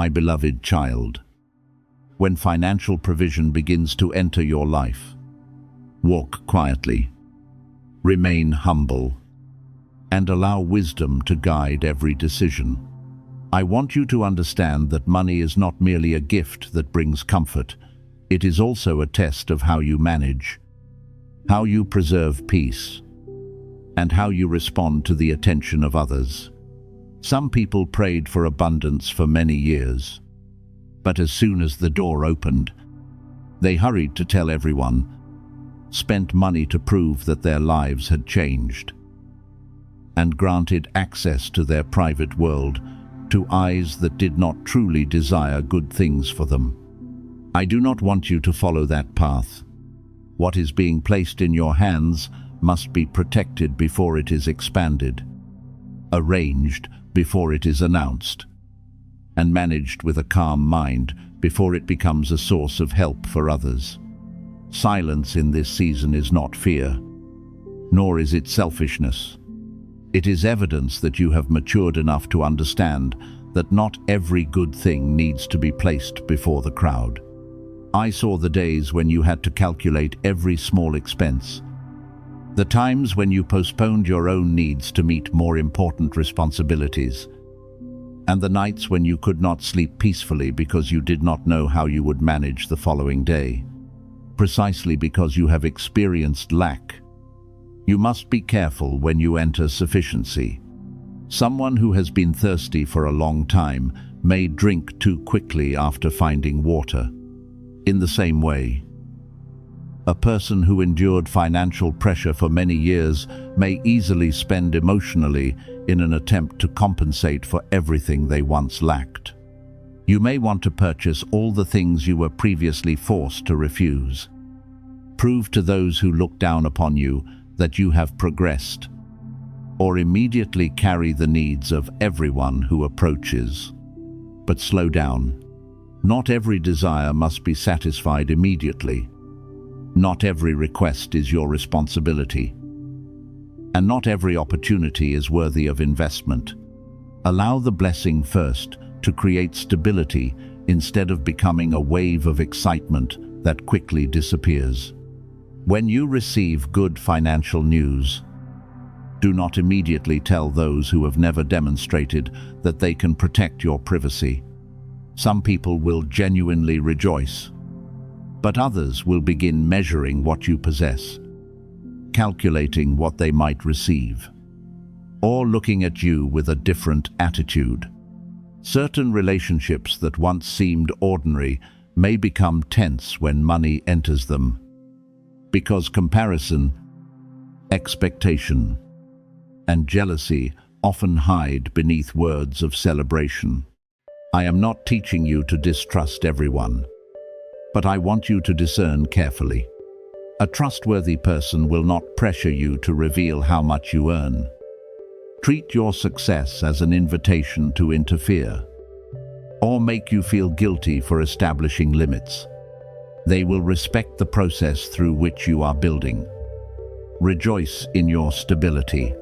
My beloved child, when financial provision begins to enter your life, walk quietly, remain humble, and allow wisdom to guide every decision. I want you to understand that money is not merely a gift that brings comfort. It is also a test of how you manage, how you preserve peace, and how you respond to the attention of others. Some people prayed for abundance for many years, but as soon as the door opened, they hurried to tell everyone, spent money to prove that their lives had changed, and granted access to their private world to eyes that did not truly desire good things for them. I do not want you to follow that path. What is being placed in your hands must be protected before it is expanded, arranged before it is announced, and managed with a calm mind before it becomes a source of help for others. Silence in this season is not fear, nor is it selfishness. It is evidence that you have matured enough to understand that not every good thing needs to be placed before the crowd. I saw the days when you had to calculate every small expense, the times when you postponed your own needs to meet more important responsibilities, and the nights when you could not sleep peacefully because you did not know how you would manage the following day. Precisely because you have experienced lack, you must be careful when you enter sufficiency. Someone who has been thirsty for a long time may drink too quickly after finding water. In the same way, a person who endured financial pressure for many years may easily spend emotionally in an attempt to compensate for everything they once lacked. You may want to purchase all the things you were previously forced to refuse. Prove to those who look down upon you that you have progressed, or immediately carry the needs of everyone who approaches. But slow down. Not every desire must be satisfied immediately. Not every request is your responsibility, and not every opportunity is worthy of investment. Allow the blessing first to create stability instead of becoming a wave of excitement that quickly disappears. When you receive good financial news, do not immediately tell those who have never demonstrated that they can protect your privacy. Some people will genuinely rejoice, but others will begin measuring what you possess, calculating what they might receive, or looking at you with a different attitude. Certain relationships that once seemed ordinary may become tense when money enters them, because comparison, expectation, and jealousy often hide beneath words of celebration. I am not teaching you to distrust everyone, but I want you to discern carefully. A trustworthy person will not pressure you to reveal how much you earn. Treat your success as an invitation to interfere, or make you feel guilty for establishing limits. They will respect the process through which you are building. Rejoice in your stability,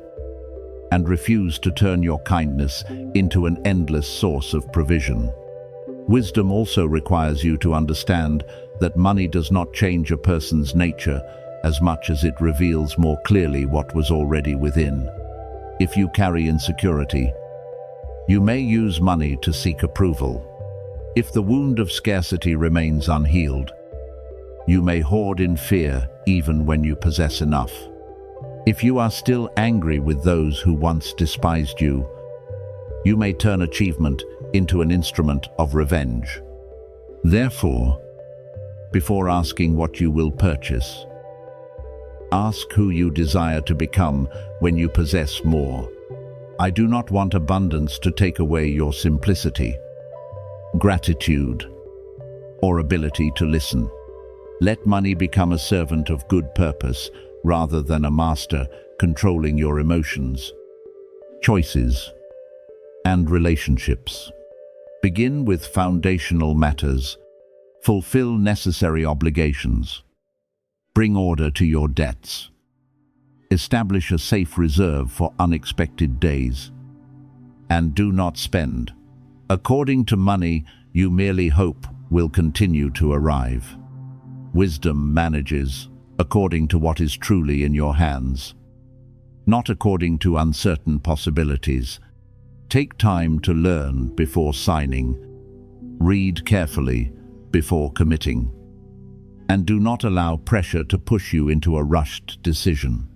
and refuse to turn your kindness into an endless source of provision. Wisdom also requires you to understand that money does not change a person's nature as much as it reveals more clearly what was already within. If you carry insecurity, you may use money to seek approval. If the wound of scarcity remains unhealed, you may hoard in fear even when you possess enough. If you are still angry with those who once despised you, you may turn achievement into an instrument of revenge. Therefore, before asking what you will purchase, ask who you desire to become when you possess more. I do not want abundance to take away your simplicity, gratitude, or ability to listen. Let money become a servant of good purpose rather than a master controlling your emotions, choices, and relationships. Begin with foundational matters. Fulfill necessary obligations. Bring order to your debts. Establish a safe reserve for unexpected days. And do not spend According to money, you merely hope will continue to arrive. Wisdom manages according to what is truly in your hands, not according to uncertain possibilities. Take time to learn before signing. Read carefully before committing. And do not allow pressure to push you into a rushed decision.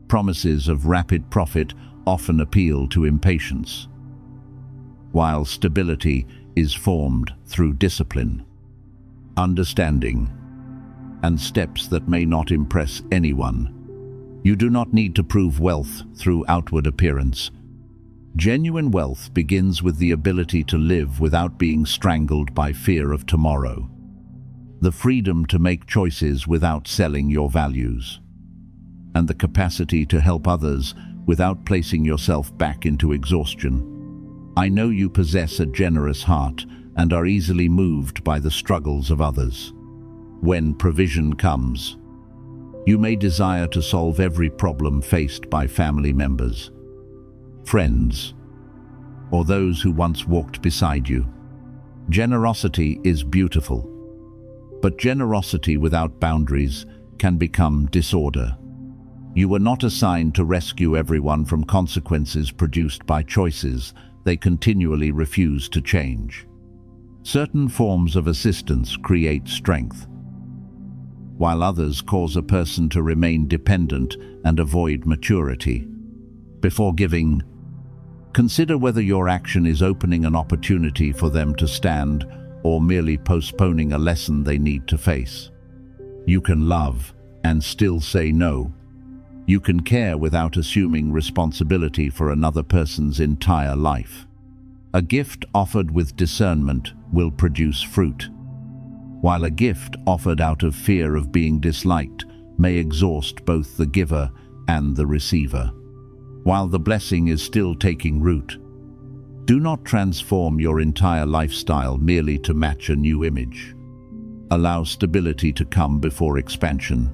Promises of rapid profit often appeal to impatience, while stability is formed through discipline, understanding, and steps that may not impress anyone. You do not need to prove wealth through outward appearance. Genuine wealth begins with the ability to live without being strangled by fear of tomorrow. The freedom to make choices without selling your values, and the capacity to help others without placing yourself back into exhaustion. I know you possess a generous heart and are easily moved by the struggles of others. When provision comes, you may desire to solve every problem faced by family members, friends, or those who once walked beside you. Generosity is beautiful, but generosity without boundaries can become disorder. You were not assigned to rescue everyone from consequences produced by choices they continually refuse to change. Certain forms of assistance create strength, while others cause a person to remain dependent and avoid maturity. Before giving, consider whether your action is opening an opportunity for them to stand or merely postponing a lesson they need to face. You can love and still say no. You can care without assuming responsibility for another person's entire life. A gift offered with discernment will produce fruit, while a gift offered out of fear of being disliked may exhaust both the giver and the receiver. While the blessing is still taking root, do not transform your entire lifestyle merely to match a new image. Allow stability to come before expansion.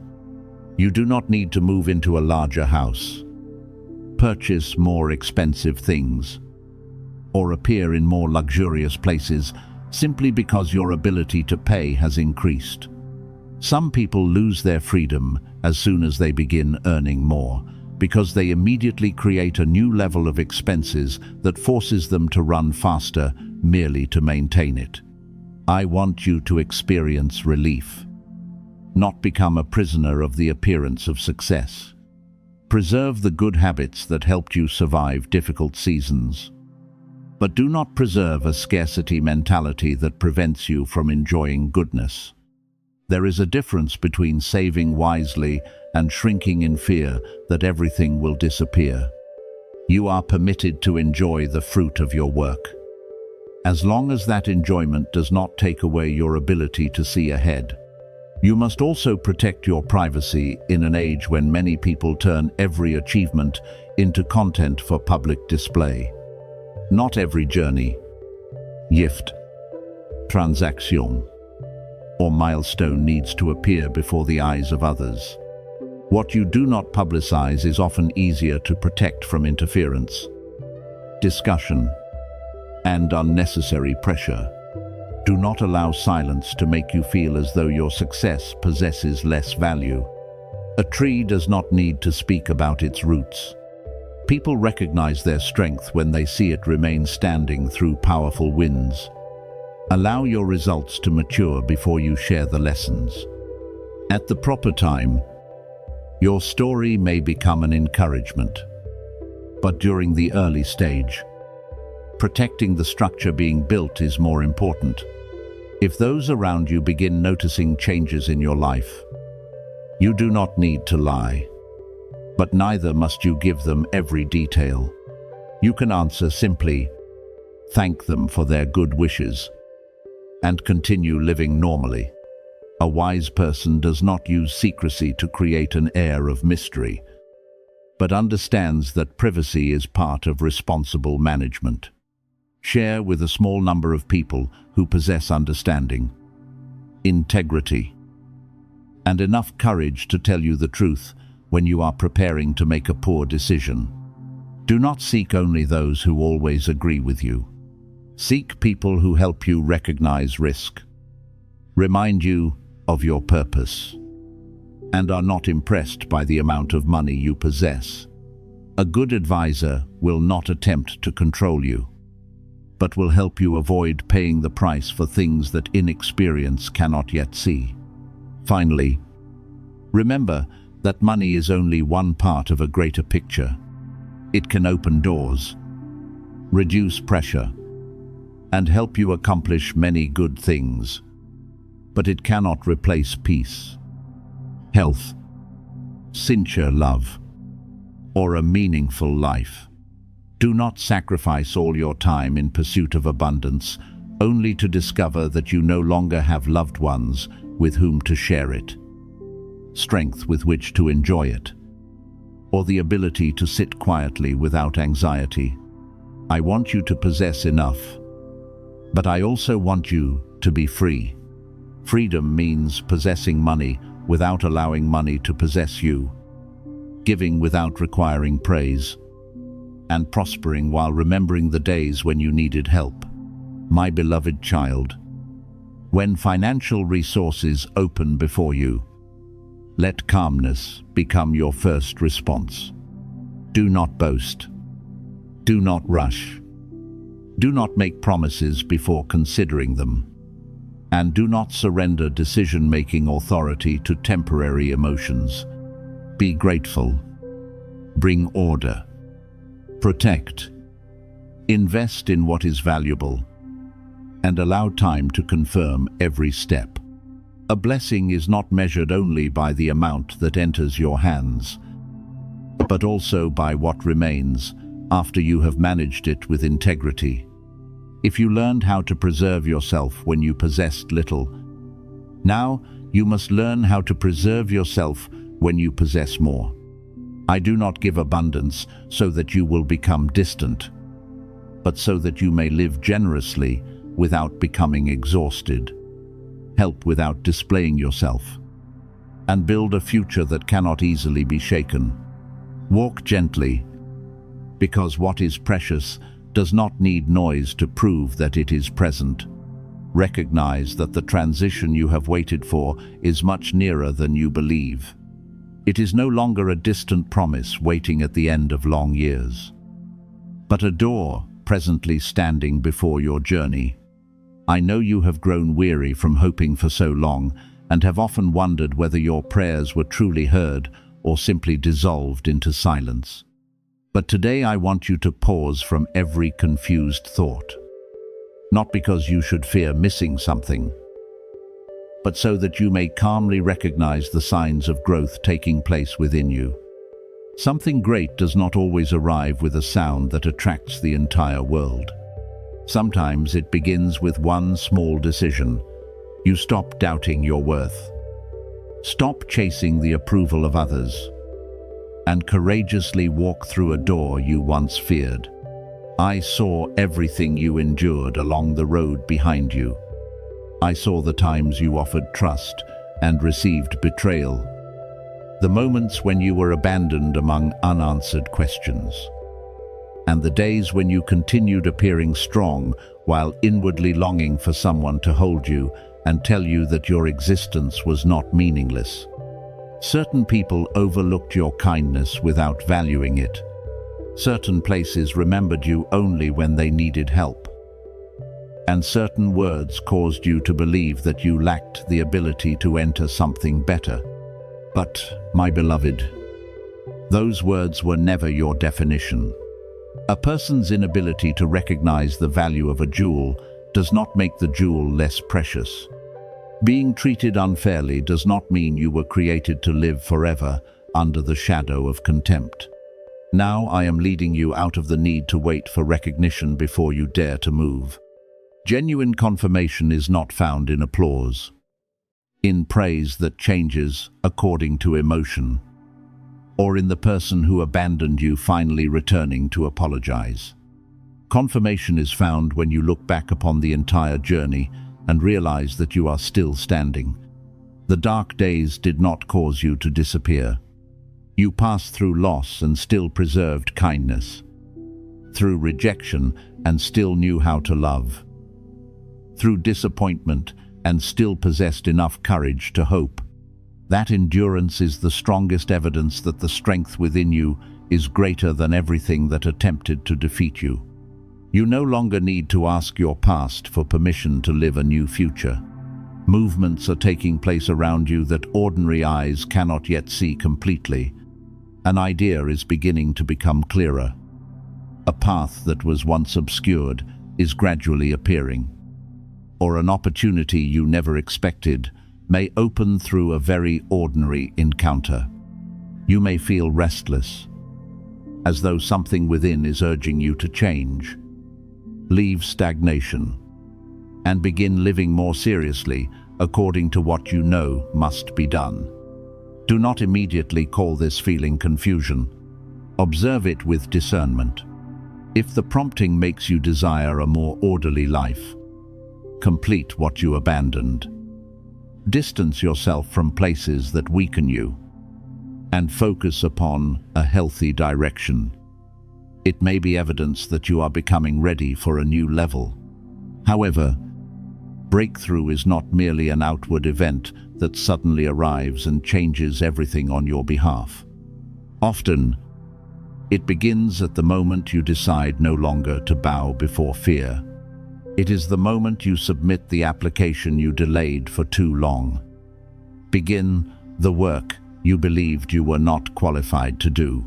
You do not need to move into a larger house, purchase more expensive things, or appear in more luxurious places simply because your ability to pay has increased. Some people lose their freedom as soon as they begin earning more, because they immediately create a new level of expenses that forces them to run faster merely to maintain it. I want you to experience relief, not become a prisoner of the appearance of success. Preserve the good habits that helped you survive difficult seasons, but do not preserve a scarcity mentality that prevents you from enjoying goodness. There is a difference between saving wisely and shrinking in fear that everything will disappear. You are permitted to enjoy the fruit of your work, as long as that enjoyment does not take away your ability to see ahead. You must also protect your privacy in an age when many people turn every achievement into content for public display. Not every journey, gift, transaction, or milestone needs to appear before the eyes of others. What you do not publicize is often easier to protect from interference, discussion, and unnecessary pressure. Do not allow silence to make you feel as though your success possesses less value. A tree does not need to speak about its roots. People recognize their strength when they see it remain standing through powerful winds. Allow your results to mature before you share the lessons. At the proper time, your story may become an encouragement. But during the early stage, protecting the structure being built is more important. If those around you begin noticing changes in your life, you do not need to lie, but neither must you give them every detail. You can answer simply, thank them for their good wishes, and continue living normally. A wise person does not use secrecy to create an air of mystery, but understands that privacy is part of responsible management. Share with a small number of people who possess understanding, integrity, and enough courage to tell you the truth when you are preparing to make a poor decision. Do not seek only those who always agree with you. Seek people who help you recognize risk, remind you of your purpose, and are not impressed by the amount of money you possess. A good advisor will not attempt to control you, but will help you avoid paying the price for things that inexperience cannot yet see. Finally, remember that money is only one part of a greater picture. It can open doors, reduce pressure, and help you accomplish many good things, but it cannot replace peace, health, sincere love, or a meaningful life. Do not sacrifice all your time in pursuit of abundance, only to discover that you no longer have loved ones with whom to share it, strength with which to enjoy it, or the ability to sit quietly without anxiety. I want you to possess enough, but I also want you to be free. Freedom means possessing money without allowing money to possess you, giving without requiring praise, and prospering while remembering the days when you needed help. My beloved child, when financial resources open before you, let calmness become your first response. Do not boast. Do not rush. Do not make promises before considering them. And do not surrender decision-making authority to temporary emotions. Be grateful. Bring order. Protect. Invest in what is valuable, and allow time to confirm every step. A blessing is not measured only by the amount that enters your hands, but also by what remains after you have managed it with integrity. If you learned how to preserve yourself when you possessed little, now you must learn how to preserve yourself when you possess more. I do not give abundance so that you will become distant, but so that you may live generously without becoming exhausted, help without displaying yourself, and build a future that cannot easily be shaken. Walk gently, because what is precious does not need noise to prove that it is present. Recognize that the transition you have waited for is much nearer than you believe. It is no longer a distant promise waiting at the end of long years, but a door presently standing before your journey. I know you have grown weary from hoping for so long and have often wondered whether your prayers were truly heard or simply dissolved into silence. But today I want you to pause from every confused thought, not because you should fear missing something, but so that you may calmly recognize the signs of growth taking place within you. Something great does not always arrive with a sound that attracts the entire world. Sometimes it begins with one small decision. You stop doubting your worth, stop chasing the approval of others, and courageously walk through a door you once feared. I saw everything you endured along the road behind you. I saw the times you offered trust and received betrayal, the moments when you were abandoned among unanswered questions, and the days when you continued appearing strong while inwardly longing for someone to hold you and tell you that your existence was not meaningless. Certain people overlooked your kindness without valuing it. Certain places remembered you only when they needed help. And certain words caused you to believe that you lacked the ability to enter something better. But, my beloved, those words were never your definition. A person's inability to recognize the value of a jewel does not make the jewel less precious. Being treated unfairly does not mean you were created to live forever under the shadow of contempt. Now I am leading you out of the need to wait for recognition before you dare to move. Genuine confirmation is not found in applause, in praise that changes according to emotion, or in the person who abandoned you finally returning to apologize. Confirmation is found when you look back upon the entire journey and realize that you are still standing. The dark days did not cause you to disappear. You passed through loss and still preserved kindness. through rejection and still knew how to love, through disappointment and still possessed enough courage to hope. That endurance is the strongest evidence that the strength within you is greater than everything that attempted to defeat you. You no longer need to ask your past for permission to live a new future. Movements are taking place around you that ordinary eyes cannot yet see completely. An idea is beginning to become clearer. A path that was once obscured is gradually appearing. Or an opportunity you never expected may open through a very ordinary encounter. You may feel restless, as though something within is urging you to change. Leave stagnation and begin living more seriously according to what you know must be done. Do not immediately call this feeling confusion. Observe it with discernment. If the prompting makes you desire a more orderly life, complete what you abandoned. Distance yourself from places that weaken you and focus upon a healthy direction. It may be evidence that you are becoming ready for a new level. However, breakthrough is not merely an outward event that suddenly arrives and changes everything on your behalf. Often, it begins at the moment you decide no longer to bow before fear. It is the moment you submit the application you delayed for too long. Begin the work you believed you were not qualified to do.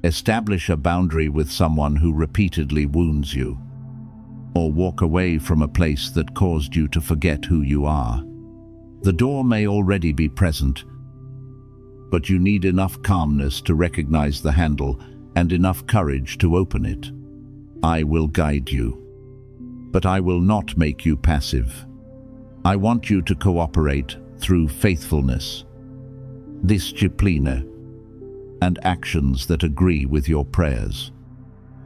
Establish a boundary with someone who repeatedly wounds you, or walk away from a place that caused you to forget who you are. The door may already be present, but you need enough calmness to recognize the handle and enough courage to open it. I will guide you, but I will not make you passive. I want you to cooperate through faithfulness, discipline, and actions that agree with your prayers.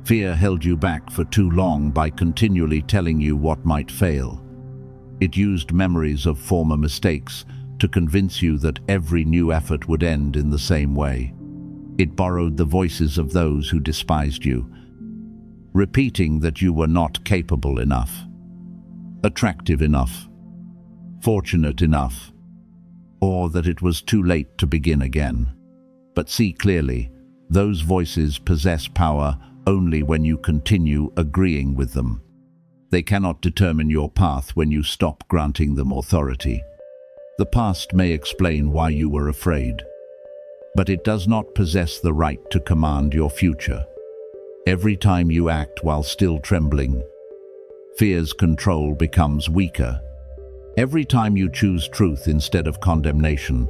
Fear held you back for too long by continually telling you what might fail. It used memories of former mistakes to convince you that every new effort would end in the same way. It borrowed the voices of those who despised you, repeating that you were not capable enough, attractive enough, fortunate enough, or that it was too late to begin again. But see clearly, those voices possess power only when you continue agreeing with them. They cannot determine your path when you stop granting them authority. The past may explain why you were afraid, but it does not possess the right to command your future. Every time you act while still trembling, fear's control becomes weaker. Every time you choose truth instead of condemnation,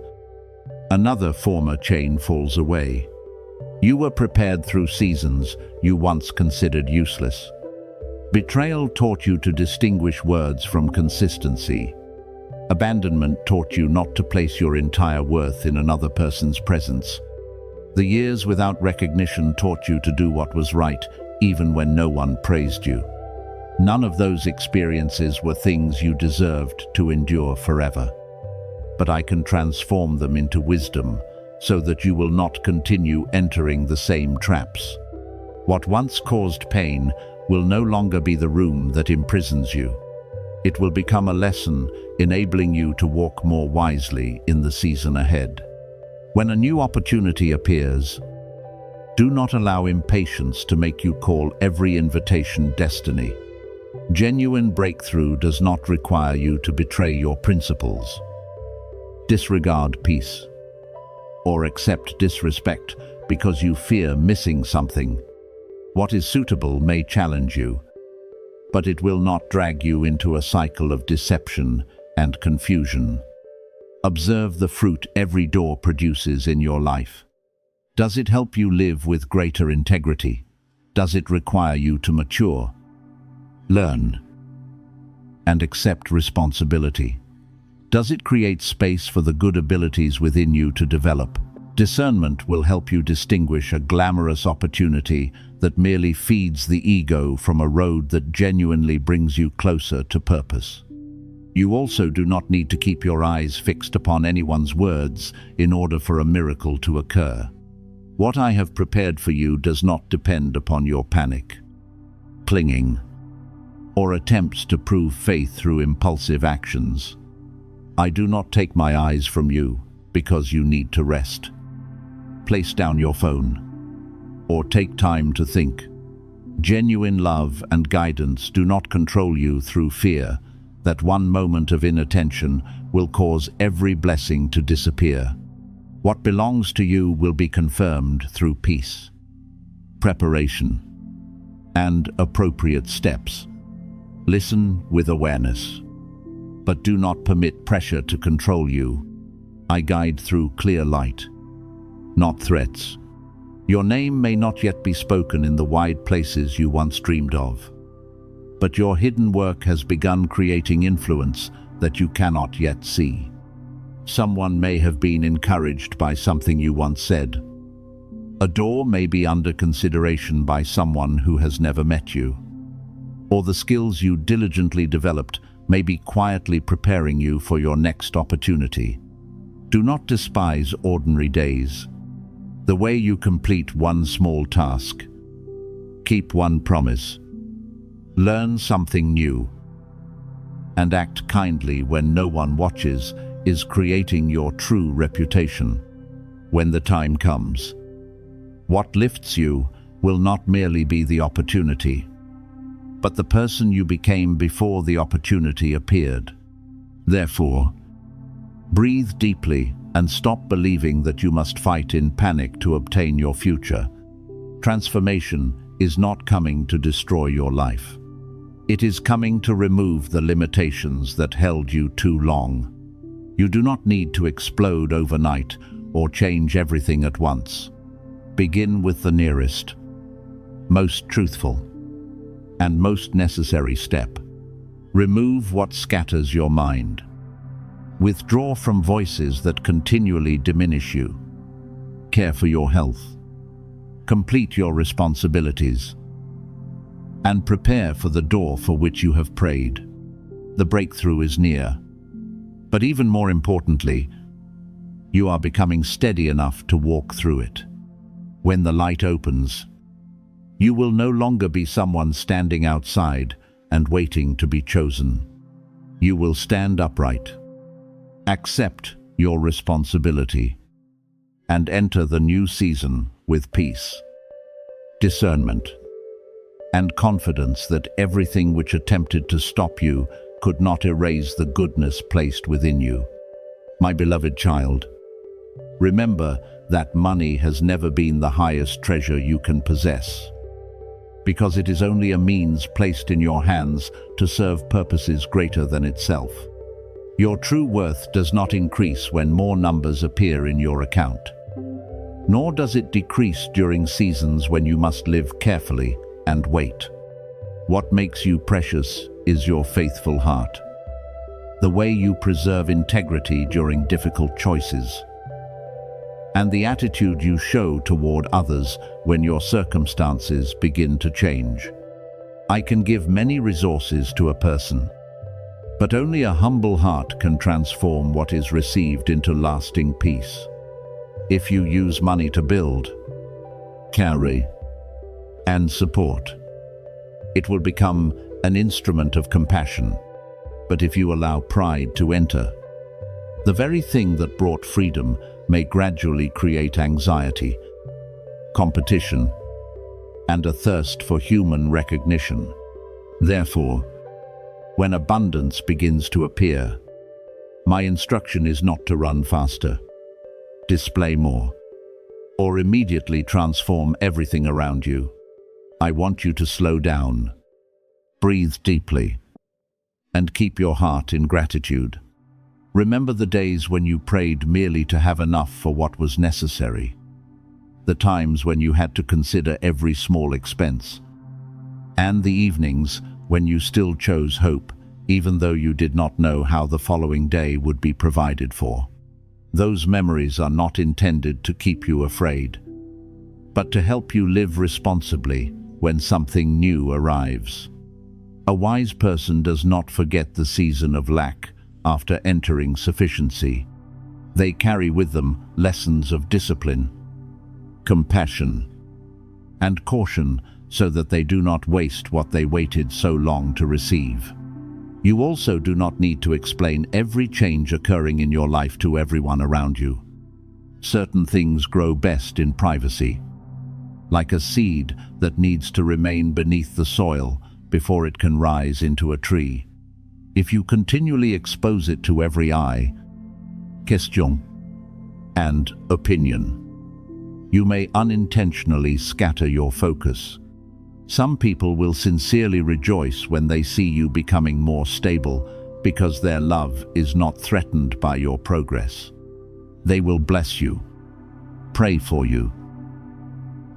another former chain falls away. You were prepared through seasons you once considered useless. Betrayal taught you to distinguish words from consistency. Abandonment taught you not to place your entire worth in another person's presence. The years without recognition taught you to do what was right, even when no one praised you. None of those experiences were things you deserved to endure forever. But I can transform them into wisdom so that you will not continue entering the same traps. What once caused pain will no longer be the room that imprisons you. It will become a lesson enabling you to walk more wisely in the season ahead. When a new opportunity appears, do not allow impatience to make you call every invitation destiny. Genuine breakthrough does not require you to betray your principles, disregard peace, or accept disrespect because you fear missing something. What is suitable may challenge you, but it will not drag you into a cycle of deception and confusion. Observe the fruit every door produces in your life. Does it help you live with greater integrity? Does it require you to mature, learn, and accept responsibility? Does it create space for the good abilities within you to develop? Discernment will help you distinguish a glamorous opportunity that merely feeds the ego from a road that genuinely brings you closer to purpose. You also do not need to keep your eyes fixed upon anyone's words in order for a miracle to occur. What I have prepared for you does not depend upon your panic, clinging, or attempts to prove faith through impulsive actions. I do not take my eyes from you because you need to rest. Place down your phone, or take time to think. Genuine love and guidance do not control you through fear that one moment of inattention will cause every blessing to disappear. What belongs to you will be confirmed through peace, preparation, and appropriate steps. Listen with awareness, but do not permit pressure to control you. I guide through clear light, not threats. Your name may not yet be spoken in the wide places you once dreamed of, but your hidden work has begun creating influence that you cannot yet see. Someone may have been encouraged by something you once said. A door may be under consideration by someone who has never met you. Or the skills you diligently developed may be quietly preparing you for your next opportunity. Do not despise ordinary days. The way you complete one small task, keep one promise, learn something new, and act kindly when no one watches is creating your true reputation. When the time comes, what lifts you will not merely be the opportunity, but the person you became before the opportunity appeared. Therefore, breathe deeply and stop believing that you must fight in panic to obtain your future. Transformation is not coming to destroy your life. It is coming to remove the limitations that held you too long. You do not need to explode overnight or change everything at once. Begin with the nearest, most truthful, and most necessary step. Remove what scatters your mind. Withdraw from voices that continually diminish you. Care for your health. Complete your responsibilities. And prepare for the door for which you have prayed. The breakthrough is near. But even more importantly, you are becoming steady enough to walk through it. When the light opens, you will no longer be someone standing outside and waiting to be chosen. You will stand upright, accept your responsibility, and enter the new season with peace, discernment, and confidence that everything which attempted to stop you could not erase the goodness placed within you. My beloved child, remember that money has never been the highest treasure you can possess, because it is only a means placed in your hands to serve purposes greater than itself. Your true worth does not increase when more numbers appear in your account, nor does it decrease during seasons when you must live carefully and wait. What makes you precious is your faithful heart, the way you preserve integrity during difficult choices, and the attitude you show toward others when your circumstances begin to change. I can give many resources to a person, but only a humble heart can transform what is received into lasting peace. If you use money to build, carry, and support, it will become an instrument of compassion. But if you allow pride to enter, the very thing that brought freedom may gradually create anxiety, competition, and a thirst for human recognition. Therefore, when abundance begins to appear, my instruction is not to run faster, display more, or immediately transform everything around you. I want you to slow down, breathe deeply, and keep your heart in gratitude. Remember the days when you prayed merely to have enough for what was necessary, the times when you had to consider every small expense, and the evenings when you still chose hope, even though you did not know how the following day would be provided for. Those memories are not intended to keep you afraid, but to help you live responsibly when something new arrives. A wise person does not forget the season of lack after entering sufficiency. They carry with them lessons of discipline, compassion, and caution so that they do not waste what they waited so long to receive. You also do not need to explain every change occurring in your life to everyone around you. Certain things grow best in privacy, like a seed that needs to remain beneath the soil before it can rise into a tree. If you continually expose it to every eye, question, and opinion, you may unintentionally scatter your focus. Some people will sincerely rejoice when they see you becoming more stable because their love is not threatened by your progress. They will bless you, pray for you,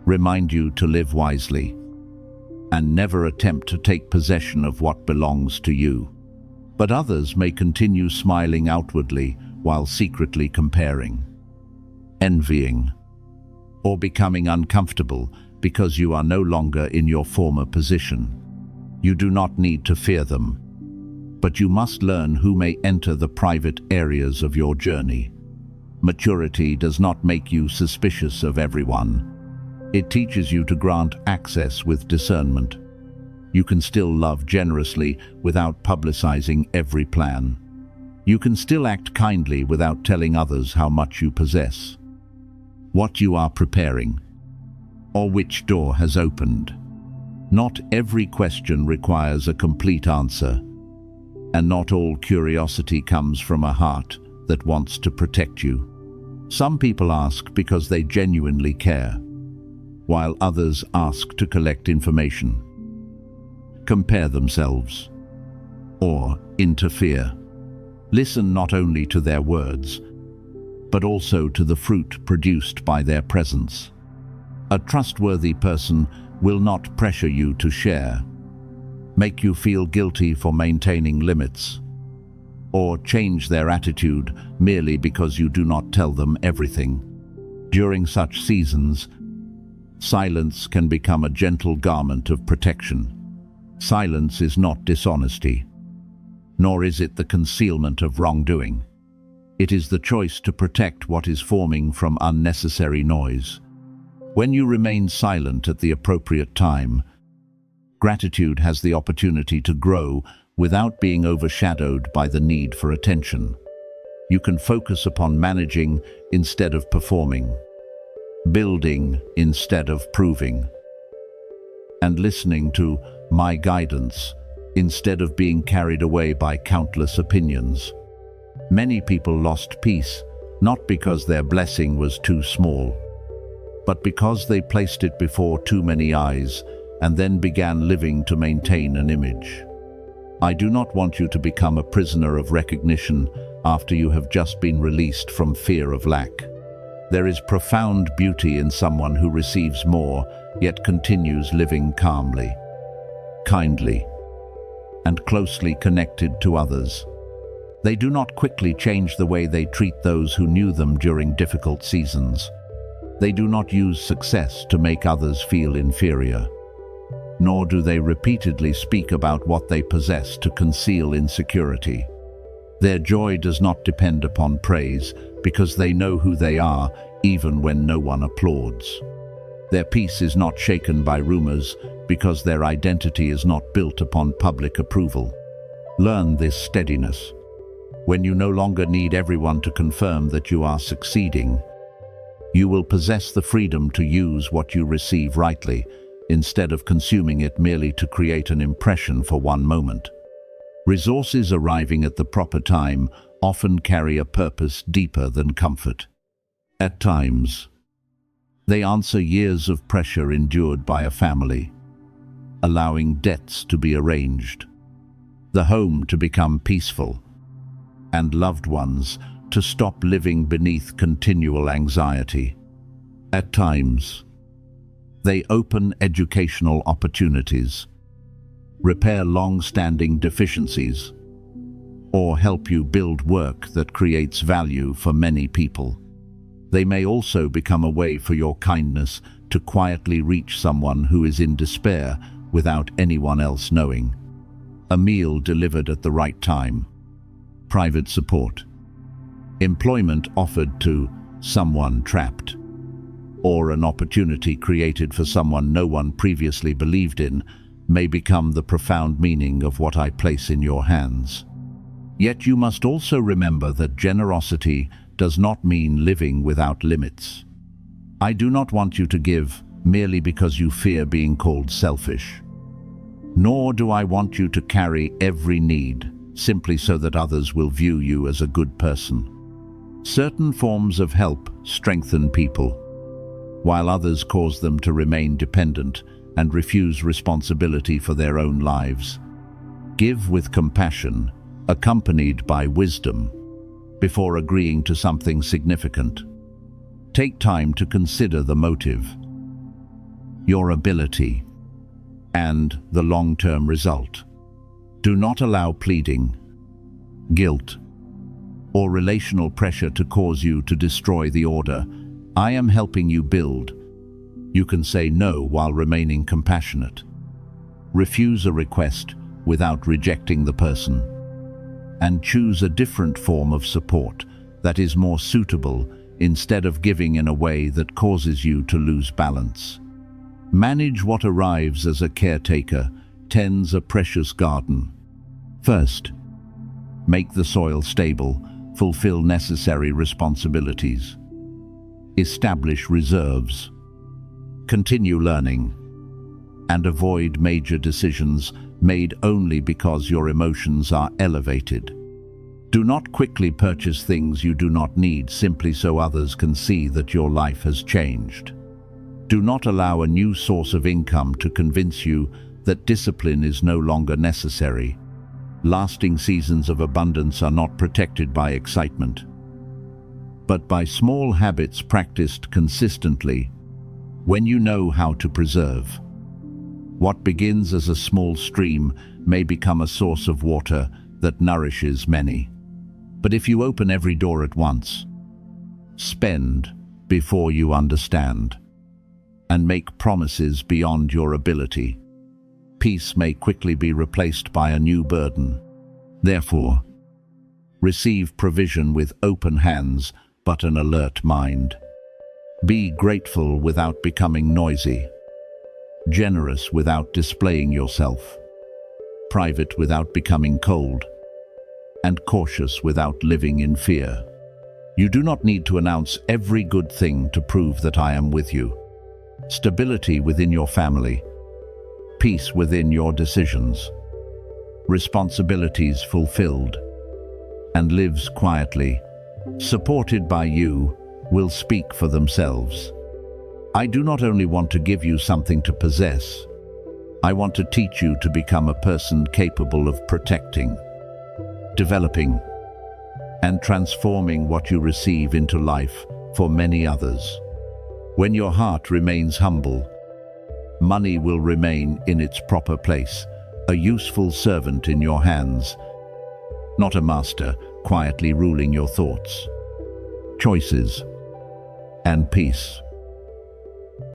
remind you to live wisely, and never attempt to take possession of what belongs to you. But others may continue smiling outwardly while secretly comparing, envying, or becoming uncomfortable because you are no longer in your former position. You do not need to fear them, but you must learn who may enter the private areas of your journey. Maturity does not make you suspicious of everyone. It teaches you to grant access with discernment. You can still love generously without publicizing every plan. You can still act kindly without telling others how much you possess, what you are preparing, or which door has opened. Not every question requires a complete answer, and not all curiosity comes from a heart that wants to protect you. Some people ask because they genuinely care, while others ask to collect information, compare themselves, or interfere. Listen not only to their words, but also to the fruit produced by their presence. A trustworthy person will not pressure you to share, make you feel guilty for maintaining limits, or change their attitude merely because you do not tell them everything. During such seasons, silence can become a gentle garment of protection. Silence is not dishonesty, nor is it the concealment of wrongdoing. It is the choice to protect what is forming from unnecessary noise. When you remain silent at the appropriate time, gratitude has the opportunity to grow without being overshadowed by the need for attention. You can focus upon managing instead of performing, building instead of proving, and listening to my guidance instead of being carried away by countless opinions. Many people lost peace, not because their blessing was too small, but because they placed it before too many eyes and then began living to maintain an image. I do not want you to become a prisoner of recognition after you have just been released from fear of lack. There is profound beauty in someone who receives more, yet continues living calmly, kindly, and closely connected to others. They do not quickly change the way they treat those who knew them during difficult seasons. They do not use success to make others feel inferior, nor do they repeatedly speak about what they possess to conceal insecurity. Their joy does not depend upon praise because they know who they are even when no one applauds. Their peace is not shaken by rumors because their identity is not built upon public approval. Learn this steadiness. When you no longer need everyone to confirm that you are succeeding, you will possess the freedom to use what you receive rightly, instead of consuming it merely to create an impression for one moment. Resources arriving at the proper time often carry a purpose deeper than comfort. At times, they answer years of pressure endured by a family, allowing debts to be arranged, the home to become peaceful, and loved ones to stop living beneath continual anxiety. At times, they open educational opportunities, repair long-standing deficiencies, or help you build work that creates value for many people. They may also become a way for your kindness to quietly reach someone who is in despair without anyone else knowing. A meal delivered at the right time, private support, employment offered to someone trapped, or an opportunity created for someone no one previously believed in may become the profound meaning of what I place in your hands. Yet you must also remember that generosity does not mean living without limits. I do not want you to give merely because you fear being called selfish. Nor do I want you to carry every need simply so that others will view you as a good person. Certain forms of help strengthen people, while others cause them to remain dependent and refuse responsibility for their own lives. Give with compassion, accompanied by wisdom, before agreeing to something significant. Take time to consider the motive, your ability, and the long-term result. Do not allow pleading, guilt, or relational pressure to cause you to destroy the order I am helping you build. You can say no while remaining compassionate. Refuse a request without rejecting the person, and choose a different form of support that is more suitable instead of giving in a way that causes you to lose balance. Manage what arrives as a caretaker tends a precious garden. First, make the soil stable, fulfill necessary responsibilities. Establish reserves. Continue learning, and avoid major decisions made only because your emotions are elevated. Do not quickly purchase things you do not need simply so others can see that your life has changed. Do not allow a new source of income to convince you that discipline is no longer necessary. Lasting seasons of abundance are not protected by excitement, but by small habits practiced consistently. When you know how to preserve, what begins as a small stream may become a source of water that nourishes many. But if you open every door at once, spend before you understand, and make promises beyond your ability, peace may quickly be replaced by a new burden. Therefore, receive provision with open hands but an alert mind. Be grateful without becoming noisy, generous without displaying yourself, private without becoming cold, and cautious without living in fear. You do not need to announce every good thing to prove that I am with you. Stability within your family, peace within your decisions, responsibilities fulfilled, and lives quietly, supported by you, will speak for themselves. I do not only want to give you something to possess, I want to teach you to become a person capable of protecting, developing, and transforming what you receive into life for many others. When your heart remains humble, money will remain in its proper place, a useful servant in your hands, not a master quietly ruling your thoughts, choices, and peace.